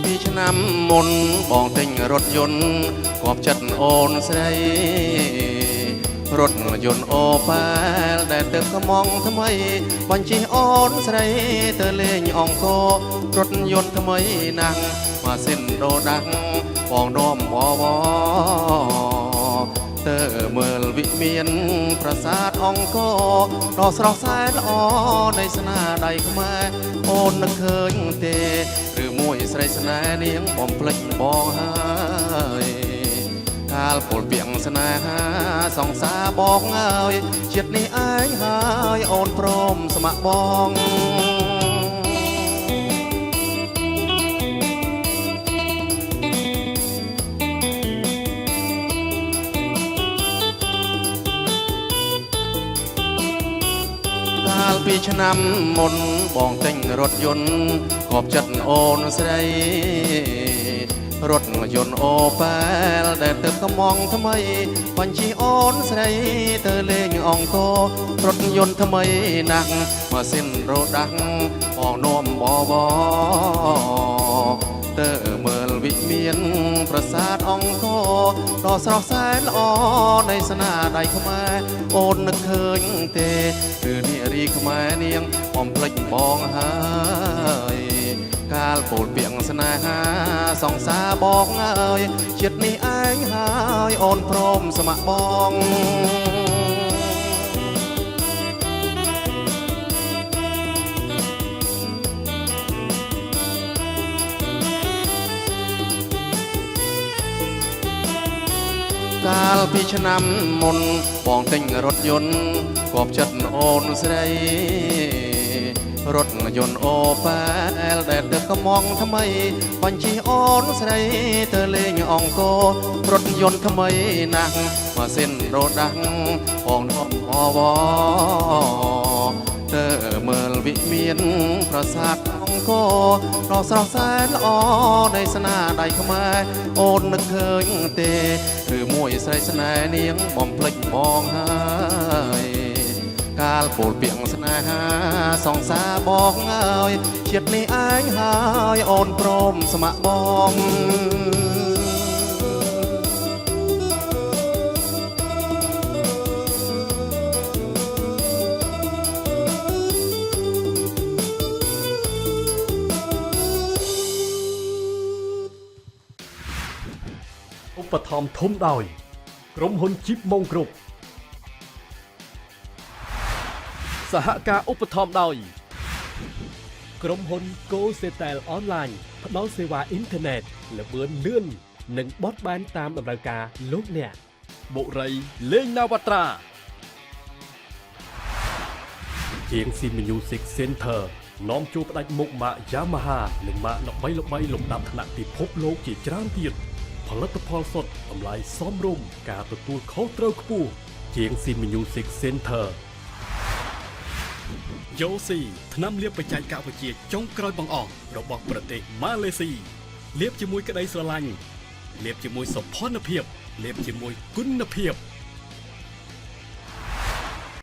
ពីឆ្នាំមុនបងទិញរថយន្តគប់ចិត្តអូនស្រីរថយន្តអូប៉ែលដែលទឹកកំងថ្មីបញ្ជិះអូនស្រីទៅលេងអង្គររថយន្តថ្មីណាស់ម៉ាស៊ីនដូដាស់បងនាំបវទៅមើលវិមានប្រាសាទអង្គរដ៏ស្រស់សែនល្អនៃស្នាដៃខ្មែរអូននឹកឃើញទេឬមួយស្រីស្នេហ៍នាងបំភ្លេចបងហើយកាលពលពាំងស្នេហាសង្សារបងអើយជាតិនេះឯងហើយអូនព្រមស្ម័គ្របងកាលពីឆ្នាំមុនបងទិញរថយន្តគប់ចិត្តអូនស្រីរថយន្តអូប៉ែលដែលទឹកកំងថ្មីបញ្ជិះអូនស្រីទៅលេងអង្គររថយន្តថ្មីណាស់ម៉ាស៊ីនរ៉ូដាស់បងនាំបវទៅមើលវិមានប្រាសាទអង្គរដ៏ស្រស់សែនល្អនៃស្នាដៃខ្មែរអូននឹកឃើញទេគឺនារីខ្មែរនាងបំភ្លេចបងហើយកាលពោលពាំងស្នេហាសង្សារបងអើយជាតិនេះឯងហើយអូនព្រមស្ម័គ្របងកាលពីឆ្នាំមុនបងទិញរថយន្តគប់ចិត្តអូនស្រីរថយន្តអូប៉ែលដែលទឹកកំងថ្មីបញ្ជិះអូនស្រីទៅលេងអង្គររថយន្តថ្មីណាស់ម៉ាស៊ីនរ៉ូដាស់បងនាំបវទៅមើលវិមានប្រាសាទអង្គរដ៏ស្រស់សែនល្អនៃស្នាដៃខ្មែរអូននឹកឃើញទេឬមួយស្រីស្នេហ៍នាងបំភ្លេចបងហើយកាលពោលពាំងស្នេហាសង្សារបងអើយជាតិនេះឯងហើយអូនព្រមស្ម័គ្របងឧបត្ថម្ភធំដោយក្រុមហ៊ុន Chip Mong Group សហការឧបត្ថម្ភដោយក្រុមហ៊ុន Go Setel Online ផ្ដល់សេវាអ៊ីនធឺណិតល្បឿនលឿននិងបត់បែនតាមតម្រូវការលោកអ្នកបុរីលេងណាវត្រាជាង SIM Music Center នាំជួបផ្ដាច់មុខម៉ាក Yamaha និងម៉ាកល្បីៗលំដាប់ថ្នាក់ពិភពលោកជាច្រើនទៀតផលិតផលសុទ្ធតម្លៃសមរម្យការទទួលខុសត្រូវខ្ពស់ជាង SIM Music Center Yosi ថ្នាំលាបបច្ចេកវិទ្យាចុងក្រោយបង្អស់របស់ប្រទេសម៉ាឡេស៊ីលាបជាមួយក្តីស្រឡាញ់លាបជាមួយសុភ័ណភាពលាបជាមួយគុណភាព